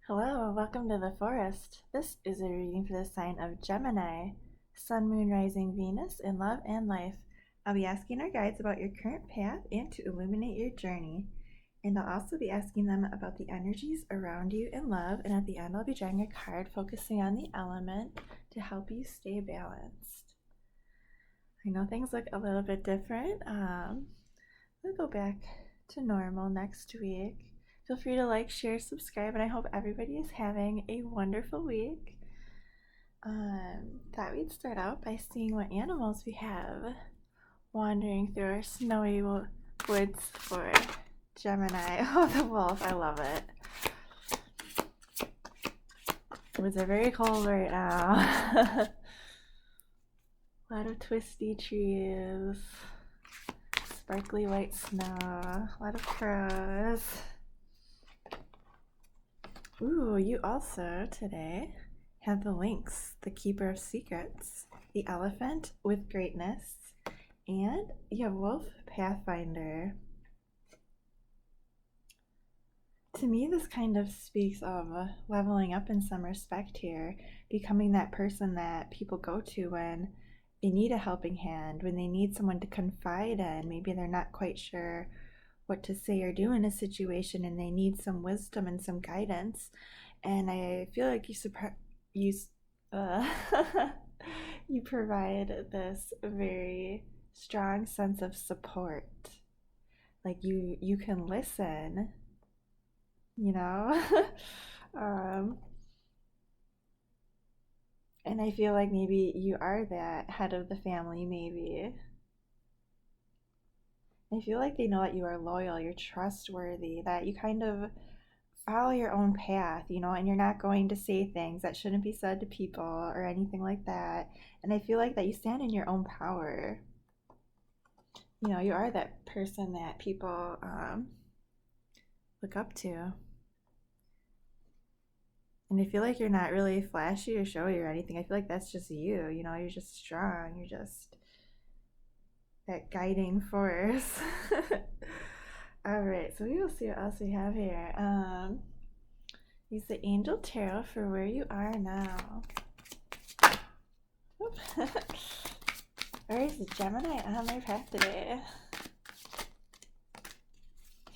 Hello, welcome to the forest. This is a reading for the sign of Gemini, Sun, Moon, Rising, Venus, in love and life. I'll be asking our guides about your current path and to illuminate your journey. And I'll also be asking them about the energies around you in love. And at the end, I'll be drawing a card focusing on the element to help you stay balanced. I know things look a little bit different. We'll go back to normal next week. Feel free to like, share, subscribe, and I hope everybody is having a wonderful week. Thought we'd start out by seeing what animals we have wandering through our snowy woods for Gemini. Oh, the wolf, I love it. The woods are very cold right now. A lot of twisty trees, sparkly white snow, a lot of crows. Ooh, you also today have the lynx, the keeper of secrets, the elephant with greatness, and you have wolf pathfinder. To me, this kind of speaks of leveling up in some respect here, becoming that person that people go to when they need a helping hand, when they need someone to confide in. Maybe they're not quite sure what to say or do in a situation and they need some wisdom and some guidance. And I feel like you provide this very strong sense of support. Like you can listen, you know. And I feel like maybe you are that head of the family, maybe. I feel like they know that you are loyal, you're trustworthy, that you kind of follow your own path, and you're not going to say things that shouldn't be said to people or anything like that. And I feel like that you stand in your own power. You are that person that people look up to. And I feel like you're not really flashy or showy or anything. I feel like that's just you, you're just strong. You're just that guiding force. All right, so we will see what else we have here. Use the Angel Tarot for where you are now. Where is the Gemini on their path today?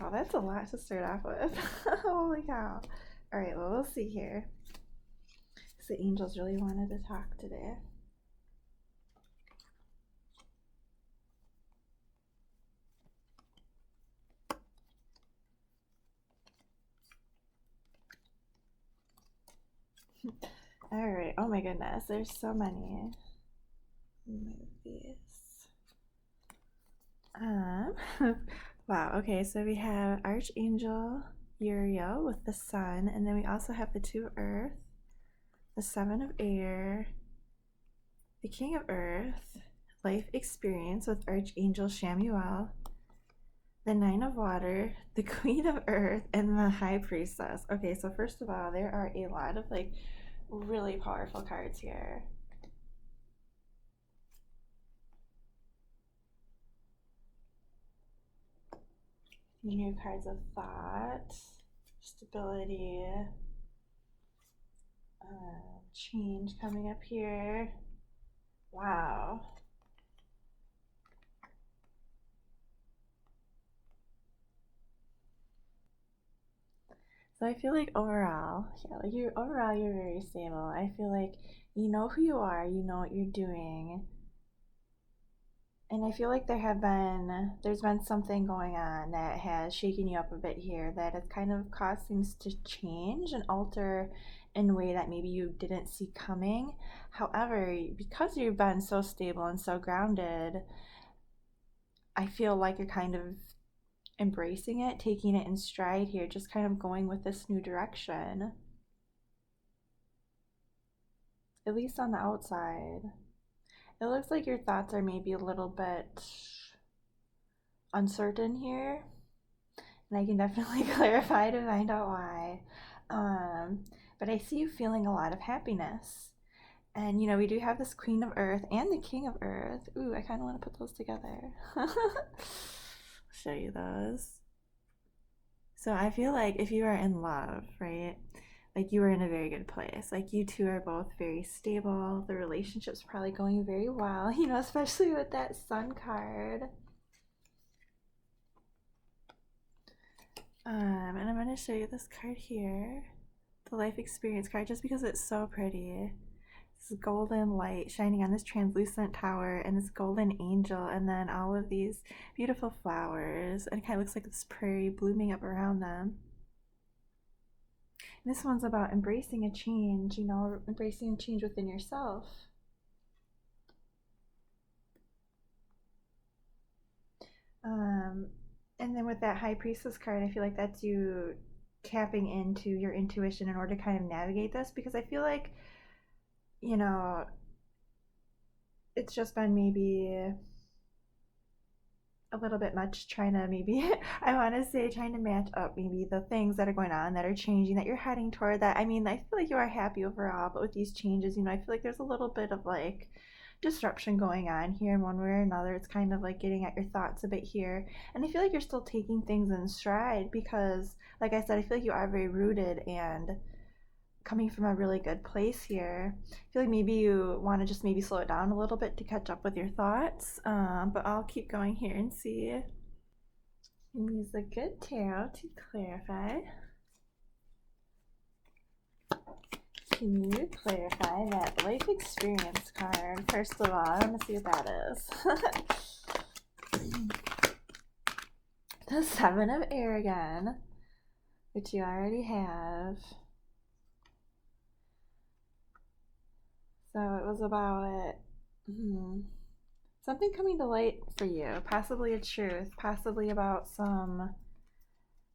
Oh, that's a lot to start off with. Holy cow. All right, well, we'll see here. The angels really wanted to talk today. All right. Oh my goodness, there's so many. Move these. Wow. Okay, so we have Archangel Uriel with the Sun, and then we also have the Two of Earth, the Seven of Air, the King of Earth, Life Experience with Archangel Shamuel, the Nine of Water, the Queen of Earth, and the High Priestess. Okay, so first of all, there are a lot of really powerful cards here. New cards of thought, stability, change coming up here. Wow. So I feel like overall, you're very stable. I feel like you know who you are, you know what you're doing. And I feel like there's been something going on that has shaken you up a bit here, that has kind of caused things to change and alter in a way that maybe you didn't see coming. However, because you've been so stable and so grounded, I feel like you're kind of embracing it, taking it in stride here, just kind of going with this new direction. At least on the outside. It looks like your thoughts are maybe a little bit uncertain here, and I can definitely clarify to find out why. But I see you feeling a lot of happiness. And we do have this Queen of Earth and the King of Earth. Ooh, I kind of want to put those together. I'll show you those. So I feel like if you are in love, right? like you were in a very good place. Like you two are both very stable. The relationship's probably going very well, especially with that sun card. And I'm going to show you this card here, the life experience card, just because it's so pretty. This golden light shining on this translucent tower and this golden angel, and then all of these beautiful flowers, and it kind of looks like this prairie blooming up around them. And this one's about embracing a change, embracing a change within yourself. And then with that High Priestess card, I feel like that's you tapping into your intuition in order to kind of navigate this, because I feel like, it's just been maybe a little bit much trying to maybe, I want to say, trying to match up maybe the things that are going on that are changing, that you're heading toward that. I mean, I feel like you are happy overall, but with these changes, I feel like there's a little bit of like disruption going on here in one way or another. It's kind of like getting at your thoughts a bit here. And I feel like you're still taking things in stride because, like I said, I feel like you are very rooted and coming from a really good place here. I feel like maybe you want to just maybe slow it down a little bit to catch up with your thoughts. But I'll keep going here and see. And use the good tarot to clarify. Can you clarify that life experience card? First of all, I want to see what that is. The Seven of Air again, which you already have. So it was about something coming to light for you, possibly a truth, possibly about some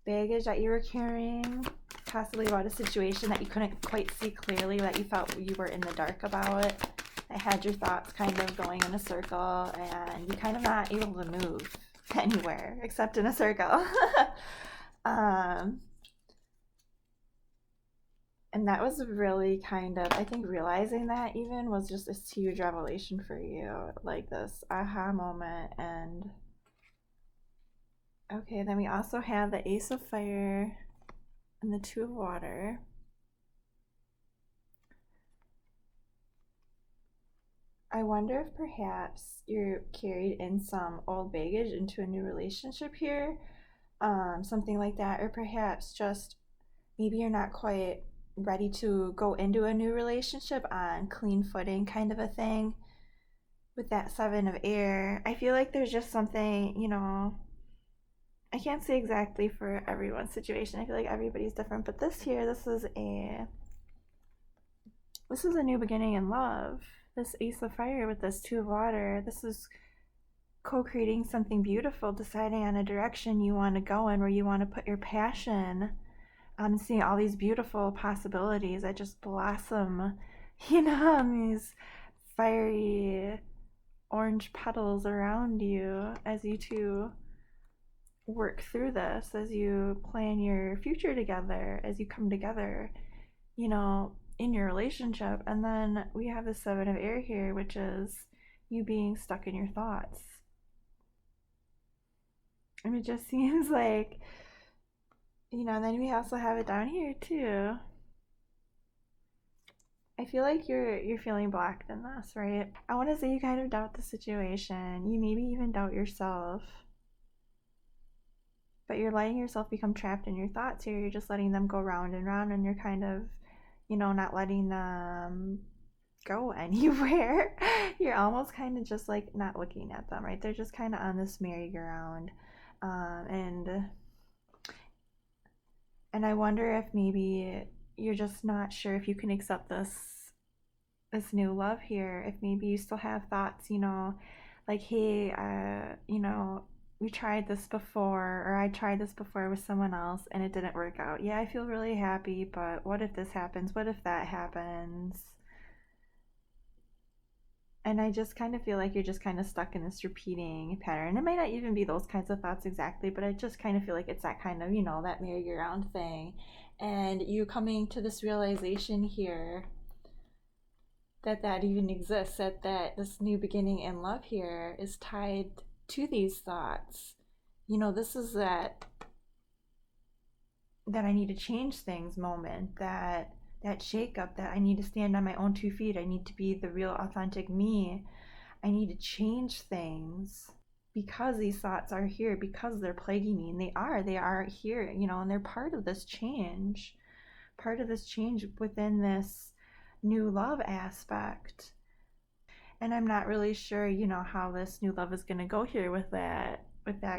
baggage that you were carrying, possibly about a situation that you couldn't quite see clearly, that you felt you were in the dark about it, that had your thoughts kind of going in a circle and you kind of not able to move anywhere except in a circle. And that was really kind of, I think realizing that even was just a huge revelation for you, like this aha moment. And okay, then we also have the Ace of Fire and the Two of Water. I wonder if perhaps you're carried in some old baggage into a new relationship here, something like that, or perhaps just maybe you're not quite ready to go into a new relationship on clean footing, kind of a thing. With that Seven of Air, I feel like there's just something, I can't say exactly for everyone's situation. I feel like everybody's different, but this is a new beginning in love. This Ace of Fire with this Two of Water, this is co-creating something beautiful, deciding on a direction you want to go in, where you want to put your passion. Seeing all these beautiful possibilities that just blossom, these fiery orange petals around you as you two work through this, as you plan your future together, as you come together, in your relationship. And then we have the Seven of Air here, which is you being stuck in your thoughts. And it just seems like, then we also have it down here too. I feel like you're feeling blocked in this, right? I want to say you kind of doubt the situation. You maybe even doubt yourself. But you're letting yourself become trapped in your thoughts here. You're just letting them go round and round, and you're kind of, not letting them go anywhere. You're almost kind of just like not looking at them, right? They're just kind of on this merry-go-round. And I wonder if maybe you're just not sure if you can accept this new love here. If maybe you still have thoughts, like, hey, we tried this before, or I tried this before with someone else and it didn't work out. Yeah, I feel really happy, but what if this happens? What if that happens? And I just kind of feel like you're just kind of stuck in this repeating pattern. It might not even be those kinds of thoughts exactly, but I just kind of feel like it's that kind of, that merry-go-round thing. And you coming to this realization here that even exists, that this new beginning in love here is tied to these thoughts. This is that that I need to change things moment, that shake up, that I need to stand on my own 2 feet. I need to be the real authentic me. I need to change things because these thoughts are here, because they're plaguing me, and they are here, and they're part of this change within this new love aspect. And I'm not really sure, how this new love is going to go here with that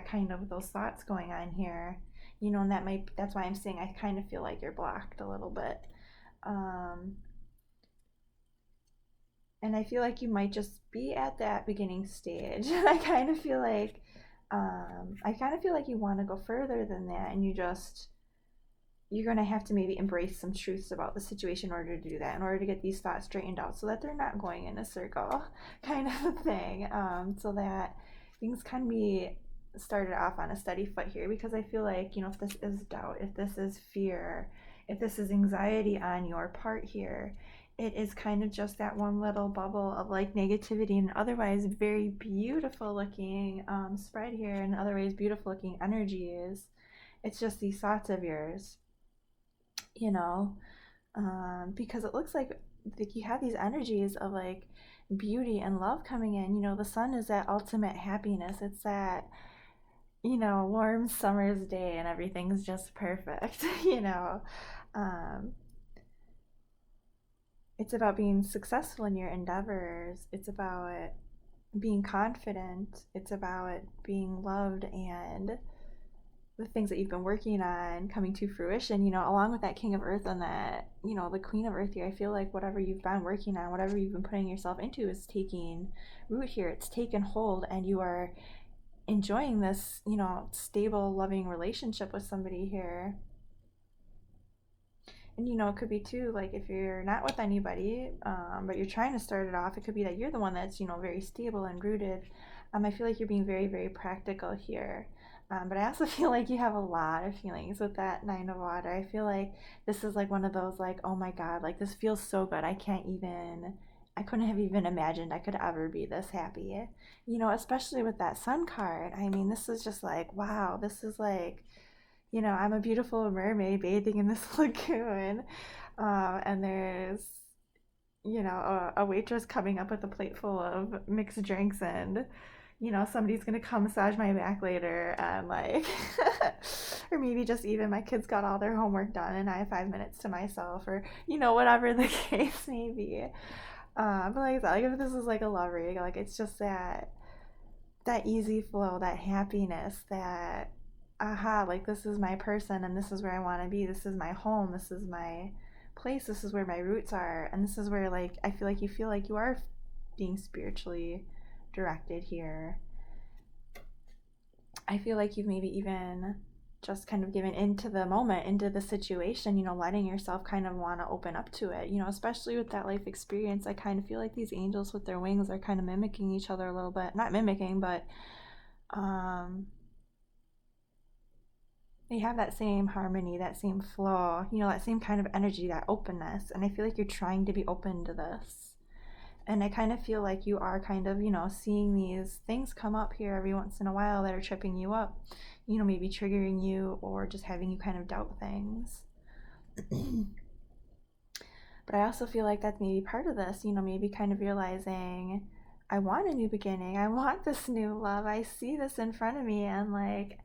kind of those thoughts going on here. And that's why I'm saying I kind of feel like you're blocked a little bit. Um, and I feel like you might just be at that beginning stage. I kind of feel like you want to go further than that, and you're going to have to maybe embrace some truths about the situation in order to do that, in order to get these thoughts straightened out so that they're not going in a circle kind of a thing, so that things can be started off on a steady foot here. Because I feel like, if this is doubt, if this is fear, if this is anxiety on your part here, it is kind of just that one little bubble of like negativity and otherwise very beautiful looking spread here, and otherwise beautiful looking energies. It's just these thoughts of yours, you know, because it looks like you have these energies of like beauty and love coming in. The sun is that ultimate happiness. It's that, warm summer's day and everything's just perfect. Um, it's about being successful in your endeavors. It's about being confident. It's about being loved, and the things that you've been working on coming to fruition, along with that King of Earth and that, the Queen of Earth here. I feel like whatever you've been working on, whatever you've been putting yourself into is taking root here. It's taken hold, and you are enjoying this, stable, loving relationship with somebody here. And it could be too, like, if you're not with anybody, but you're trying to start it off, it could be that you're the one that's, very stable and rooted. I feel like you're being very, very practical here. But I also feel like you have a lot of feelings with that Nine of Water. I feel like this is like one of those, like, oh my God, like this feels so good. I couldn't have even imagined I could ever be this happy. Especially with that Sun card. I mean, this is just like, wow, this is like, I'm a beautiful mermaid bathing in this lagoon. And there's, a waitress coming up with a plate full of mixed drinks, and, somebody's gonna come massage my back later, and like, or maybe just even my kids got all their homework done and I have 5 minutes to myself, or, whatever the case may be. But like I said, like if this is like a love reading, like it's just that easy flow, that happiness, that aha, like this is my person and this is where I want to be. This is my home. This is my place. This is where my roots are. And this is where, like, I feel like you are being spiritually directed here. I feel like you've maybe even just kind of given into the moment, into the situation, letting yourself kind of want to open up to it, especially with that life experience. I kind of feel like these angels with their wings are kind of mimicking each other a little bit. Not mimicking, but they have that same harmony, that same flow, that same kind of energy, that openness. And I feel like you're trying to be open to this. And I kind of feel like you are kind of, seeing these things come up here every once in a while that are tripping you up, maybe triggering you or just having you kind of doubt things. But I also feel like that's maybe part of this, maybe kind of realizing I want a new beginning. I want this new love. I see this in front of me, and like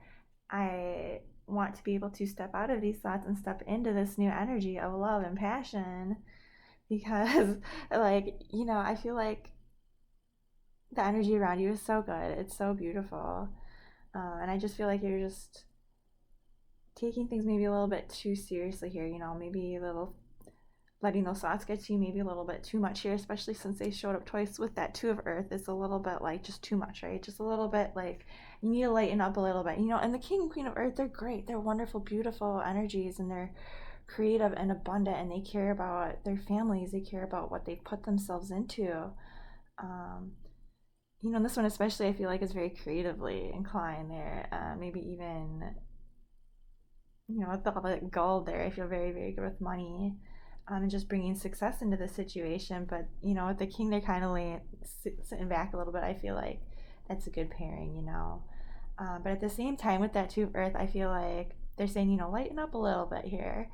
I want to be able to step out of these thoughts and step into this new energy of love and passion, because like, I feel like the energy around you is so good. It's so beautiful. And I just feel like you're just taking things maybe a little bit too seriously here, maybe a little letting those thoughts get to you maybe a little bit too much here, especially since they showed up twice with that Two of Earth. It's a little bit like just too much, right? Just a little bit like you need to lighten up a little bit, and the King and Queen of Earth, they're great. They're wonderful, beautiful energies, and they're creative and abundant, and they care about their families. They care about what they've put themselves into. And this one especially, I feel like is very creatively inclined there. Maybe even, with all the gold there, I feel very, very good with money. And just bringing success into the situation. But, with the King, they're kind of sitting back a little bit. I feel like that's a good pairing. But at the same time, with that Two of Earth, I feel like they're saying, you know, lighten up a little bit here.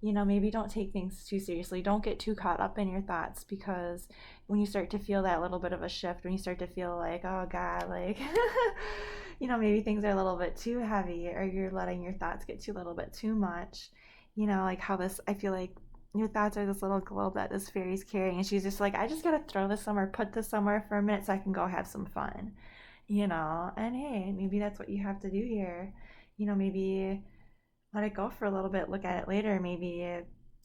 You know, maybe don't take things too seriously. Don't get too caught up in your thoughts, because when you start to feel that little bit of a shift, when you start to feel like, oh God, like, you know, maybe things are a little bit too heavy, or you're letting your thoughts get too little bit too much. You know, like how this, I feel like your thoughts are this little globe that this fairy's carrying, and she's just like, I just gotta throw this somewhere, put this somewhere for a minute so I can go have some fun, you know. And hey, maybe that's what you have to do here. You know, maybe let it go for a little bit, look at it later, maybe,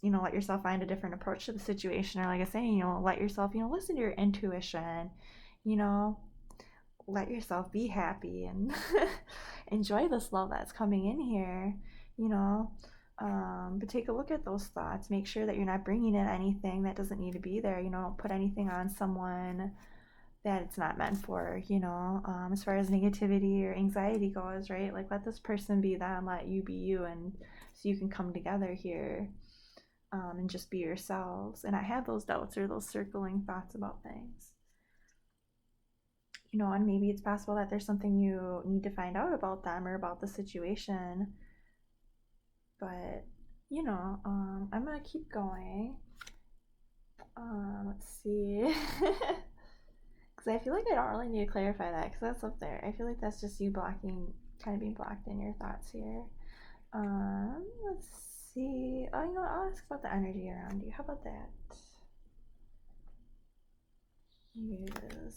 you know, let yourself find a different approach to the situation, or like I say, you know, let yourself, you know, listen to your intuition, you know, let yourself be happy and enjoy this love that's coming in here, you know. But take a look at those thoughts, make sure that you're not bringing in anything that doesn't need to be there, you know. Don't put anything on someone that it's not meant for, you know. As far as negativity or anxiety goes, right? Like, let this person be them, let you be you, and so you can come together here, and just be yourselves and not have those doubts or those circling thoughts about things. You know, and maybe it's possible that there's something you need to find out about them or about the situation. But, you know, I'm going to keep going. Let's see. Because I feel like I don't really need to clarify that, because that's up there. I feel like that's just you blocking, kind of being blocked in your thoughts here. Let's see. Oh, you know what? I'll ask about the energy around you. How about that? Use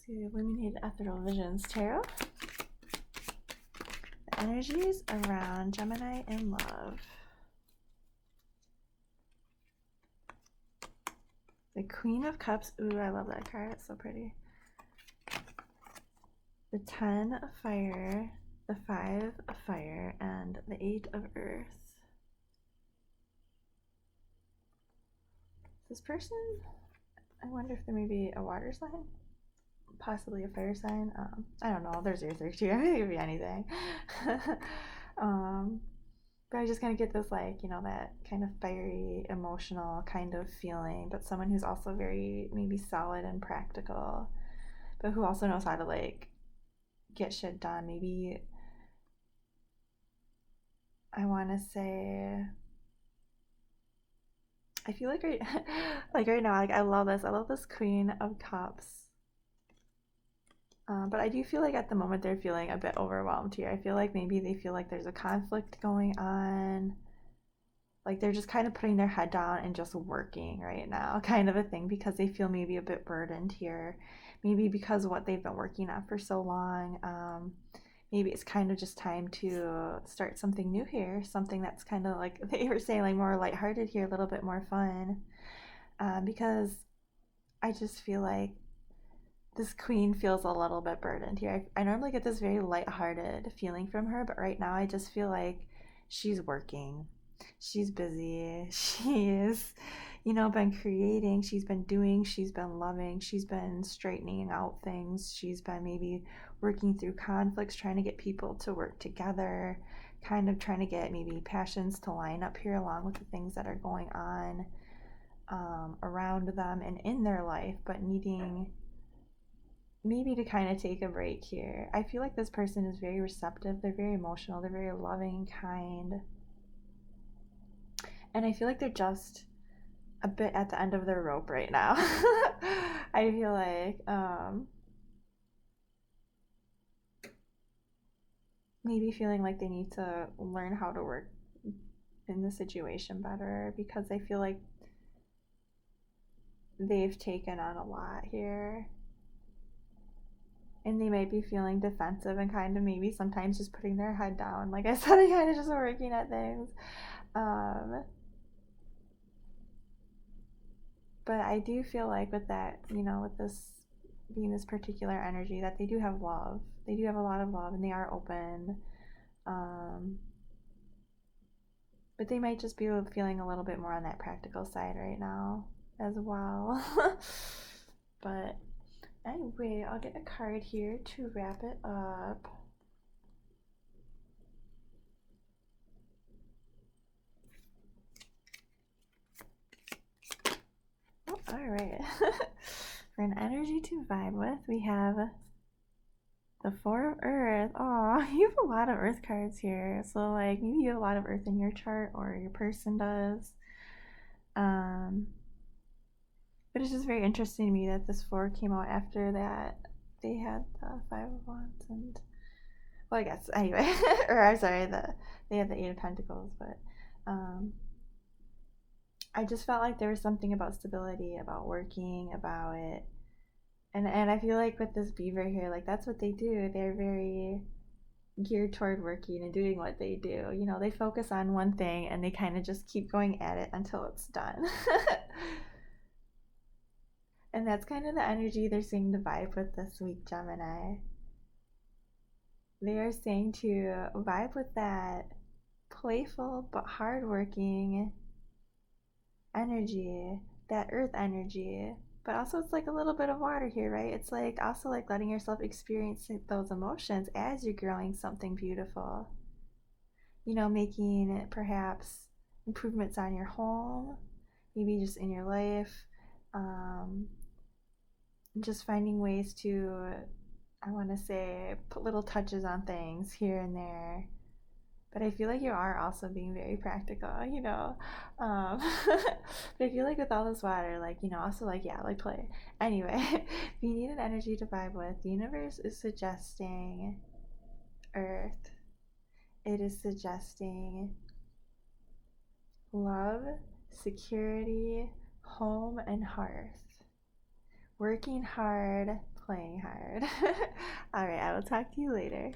the Illuminated Ethereal Visions Tarot. The energies around Gemini in love. The Queen of Cups. Ooh, I love that card. It's so pretty. The 10 of Fire, the 5 of Fire, and the 8 of Earth. This person, I wonder if there may be a water sign, possibly a fire sign. I don't know. There's Earth too. It could be anything. But I just kind of get this, like, you know, that kind of fiery, emotional kind of feeling, but someone who's also very maybe solid and practical, but who also knows how to, like, get shit done. Maybe I want to say, I feel like right now, like, I love this Queen of Cups. But I do feel like at the moment they're feeling a bit overwhelmed here. I feel like maybe they feel like there's a conflict going on. Like, they're just kind of putting their head down and just working right now, kind of a thing, because they feel maybe a bit burdened here. Maybe because of what they've been working on for so long. Maybe it's kind of just time to start something new here, something that's kind of like they were saying, like more lighthearted here, a little bit more fun. Because I just feel like this queen feels a little bit burdened here. I normally get this very lighthearted feeling from her, but right now I just feel like she's working. She's busy. She's, you know, been creating. She's been doing. She's been loving. She's been straightening out things. She's been maybe working through conflicts, trying to get people to work together, kind of trying to get maybe passions to line up here along with the things that are going on around them and in their life, but needing maybe to kind of take a break here. I feel like this person is very receptive. They're very emotional. They're very loving, kind. And I feel like they're just a bit at the end of their rope right now. I feel like maybe feeling like they need to learn how to work in the situation better, because I feel like they've taken on a lot here. And they might be feeling defensive and kind of maybe sometimes just putting their head down. Like I said, I kind of just working at things. But I do feel like with that, you know, with this being this particular energy, that they do have love. They do have a lot of love, and they are open. But they might just be feeling a little bit more on that practical side right now as well. But anyway, I'll get a card here to wrap it up. Oh, all right. For an energy to vibe with, we have The Four of Earth. Oh, you have a lot of Earth cards here. So, like, maybe you have a lot of Earth in your chart, or your person does. Um, but it's just very interesting to me that this four came out after that they had the Five of Wands and, well, I guess anyway, or I'm sorry, they had the Eight of Pentacles, but I just felt like there was something about stability, about working, about it, and I feel like with this beaver here, like that's what they do. They're very geared toward working and doing what they do. You know, they focus on one thing and they kind of just keep going at it until it's done. And that's kind of the energy they're saying to vibe with this week, Gemini. They are saying to vibe with that playful but hardworking energy, that earth energy. But also, it's like a little bit of water here, right? It's like also like letting yourself experience those emotions as you're growing something beautiful. You know, making perhaps improvements on your home, maybe just in your life. Um, just finding ways to, I want to say, put little touches on things here and there. But I feel like you are also being very practical, you know. But I feel like with all this water, like, you know, also like, yeah, like play. Anyway, if you need an energy to vibe with, the universe is suggesting Earth. It is suggesting love, security, home, and hearth. Working hard, playing hard. All right, I will talk to you later.